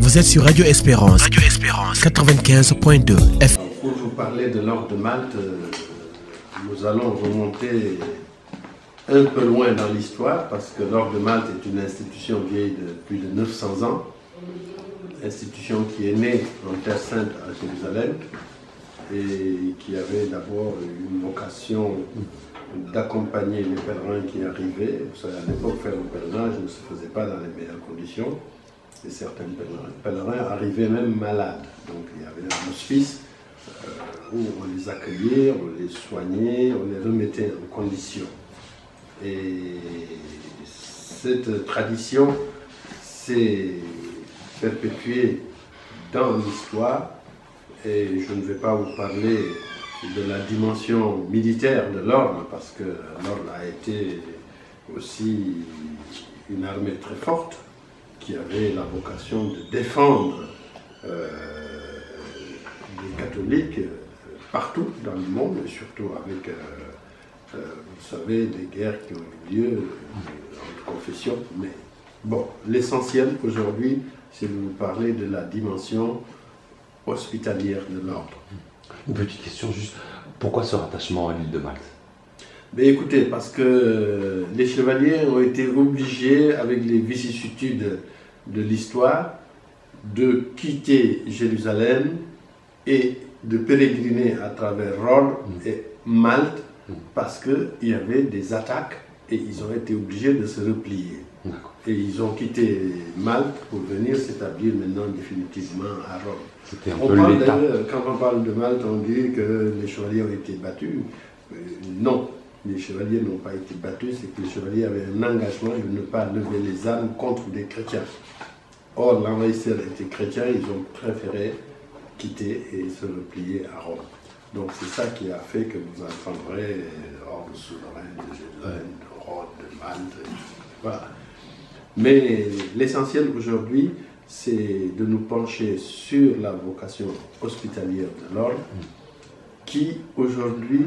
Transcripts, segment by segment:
Vous êtes sur Radio Espérance 95.2 FM. Pour vous parler de l'ordre de Malte, nous allons remonter un peu loin dans l'histoire parce que l'ordre de Malte est une institution vieille de plus de 900 ans, institution qui est née en Terre Sainte à Jérusalem et qui avait d'abord une vocation d'accompagner les pèlerins qui arrivaient. Vous savez, à l'époque, faire le pèlerinage ne se faisait pas dans les meilleures conditions. Et certains pèlerins arrivaient même malades. Donc il y avait un hospice où on les accueillait, on les soignait, on les remettait en condition. Et cette tradition s'est perpétuée dans l'histoire. Et je ne vais pas vous parler de la dimension militaire de l'ordre, parce que l'ordre a été aussi une armée très forte, qui avait la vocation de défendre les catholiques partout dans le monde, et surtout avec, vous savez, des guerres qui ont eu lieu entre confessions. Mais bon, l'essentiel aujourd'hui, c'est de vous parler de la dimension hospitalière de l'ordre. Une petite question juste, pourquoi ce rattachement à l'île de Malte? Mais écoutez, parce que les chevaliers ont été obligés, avec les vicissitudes de l'histoire, de quitter Jérusalem et de pérégriner à travers Rhodes et Malte, parce qu'il y avait des attaques et ils ont été obligés de se replier. Et ils ont quitté Malte pour venir s'établir maintenant définitivement à Rome. C'était un peu l'État. Quand on parle de Malte, on dit que les chevaliers ont été battus. Non, les chevaliers n'ont pas été battus, c'est que les chevaliers avaient un engagement de ne pas lever les armes contre des chrétiens. Or, l'envahisseur était chrétien, ils ont préféré quitter et se replier à Rome. Donc c'est ça qui a fait que vous entendrez ordre souverain de Jérusalem, de Rhodes, de Malte, voilà. Mais l'essentiel aujourd'hui, c'est de nous pencher sur la vocation hospitalière de l'ordre, qui aujourd'hui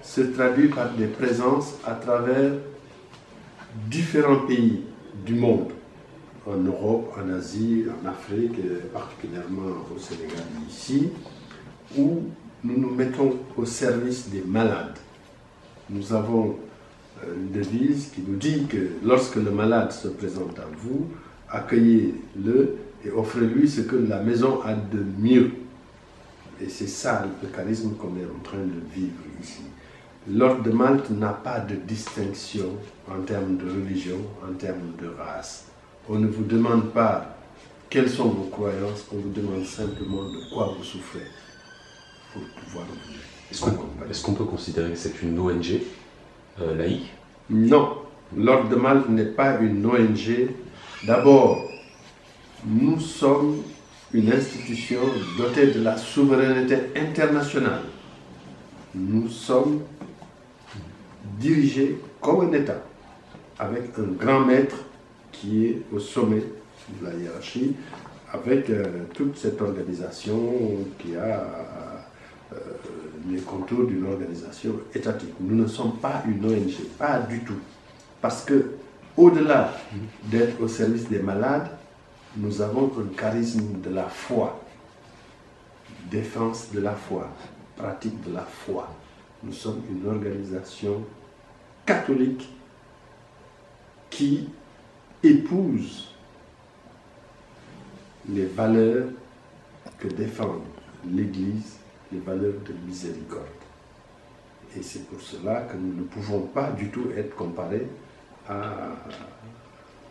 se traduit par des présences à travers différents pays du monde, en Europe, en Asie, en Afrique, et particulièrement au Sénégal ici, où nous nous mettons au service des malades. Nous avons une devise qui nous dit que lorsque le malade se présente à vous, accueillez-le et offrez-lui ce que la maison a de mieux. Et c'est ça le charisme qu'on est en train de vivre ici. L'ordre de Malte n'a pas de distinction en termes de religion, en termes de race. On ne vous demande pas quelles sont vos croyances, on vous demande simplement de quoi vous souffrez pour pouvoir vous accompagner. Est-ce qu'on peut considérer que c'est une ONG laïque? Non, l'Ordre de Malte n'est pas une ONG. D'abord, nous sommes une institution dotée de la souveraineté internationale. Nous sommes dirigés comme un État, avec un grand maître qui est au sommet de la hiérarchie, avec toute cette organisation qui a les contours d'une organisation étatique. Nous ne sommes pas une ONG, pas du tout. Parce que, au-delà d'être au service des malades, nous avons un charisme de la foi, défense de la foi, pratique de la foi. Nous sommes une organisation catholique qui épouse les valeurs que défend l'Église, les valeurs de miséricorde. Et c'est pour cela que nous ne pouvons pas du tout être comparés à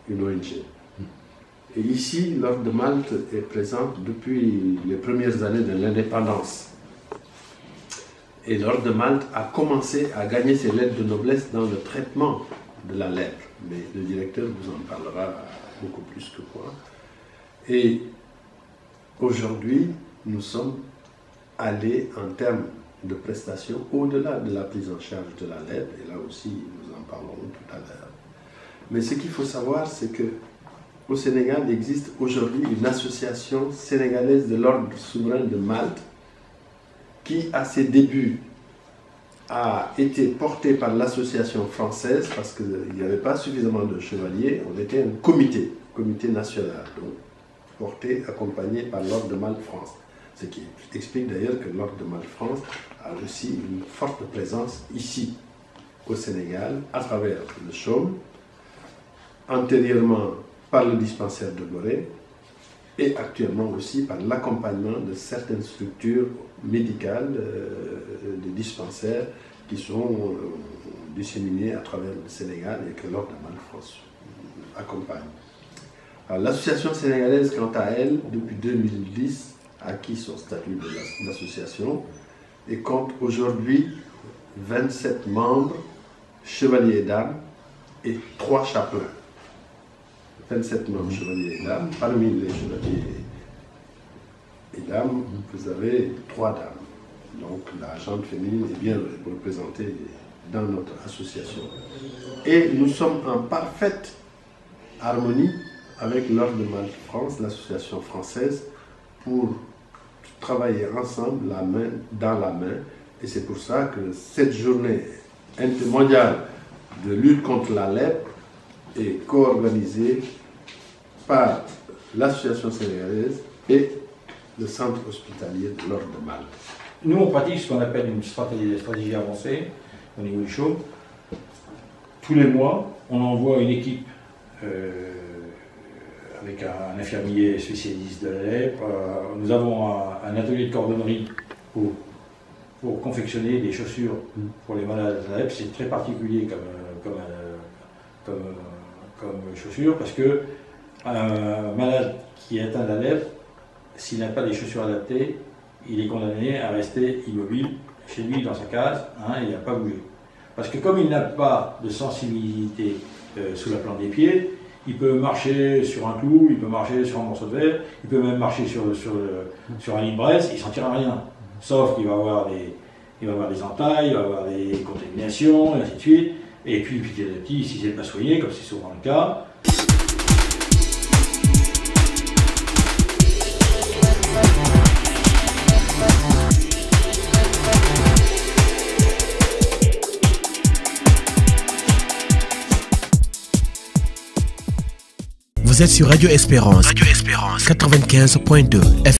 une ONG. Et ici, l'Ordre de Malte est présent depuis les premières années de l'indépendance. Et l'Ordre de Malte a commencé à gagner ses lettres de noblesse dans le traitement de la lèpre. Mais le directeur vous en parlera beaucoup plus que moi. Et aujourd'hui, nous sommes allés en termes de prestations au-delà de la prise en charge de la lèpre. Et là aussi, nous en parlerons tout à l'heure. Mais ce qu'il faut savoir, c'est que au Sénégal, il existe aujourd'hui une association sénégalaise de l'Ordre souverain de Malte qui, à ses débuts, a été portée par l'association française parce qu'il n'y avait pas suffisamment de chevaliers. On était un comité national. Donc, porté, accompagné par l'Ordre de Malte France. Ce qui explique d'ailleurs que l'Ordre de Malte France a aussi une forte présence ici, au Sénégal, à travers le CHOM, antérieurement par le dispensaire de Gorée, et actuellement aussi par l'accompagnement de certaines structures médicales, des dispensaires qui sont disséminées à travers le Sénégal et que l'Ordre de Malte France accompagne. L'association sénégalaise, quant à elle, depuis 2010, a acquis son statut d'association et compte aujourd'hui 27 membres, chevaliers et dames, et 3 chapelains. 27 membres chevaliers et dames. Parmi les chevaliers et dames, vous avez 3 dames. Donc la gente féminine est bien représentée dans notre association. Et nous sommes en parfaite harmonie avec l'Ordre de Malte France, l'association française, pour travailler ensemble, la main dans la main. Et c'est pour ça que cette journée mondiale de lutte contre la lèpre est co-organisée par l'association sénégalaise et le centre hospitalier de l'Ordre de Malte. Nous, on pratique ce qu'on appelle une stratégie avancée au niveau du CHOM. Tous les mois, on envoie une équipe avec un infirmier spécialiste de la lèpre. Nous avons un atelier de cordonnerie pour confectionner des chaussures pour les malades de la lèpre. C'est très particulier comme chaussures parce que un malade qui est atteint de la lèpre, s'il n'a pas des chaussures adaptées, il est condamné à rester immobile chez lui dans sa case et à ne pas bouger. Parce que comme il n'a pas de sensibilité sous la plante des pieds, il peut marcher sur un clou, il peut marcher sur un morceau de verre, il peut même marcher sur un lit-de-braise, il ne sentira rien. Sauf qu'il va avoir des entailles, il va avoir des contaminations, et ainsi de suite. Et puis petit à petit, si c'est pas soigné, comme c'est souvent le cas, Vous êtes sur Radio Espérance 95.2 FM.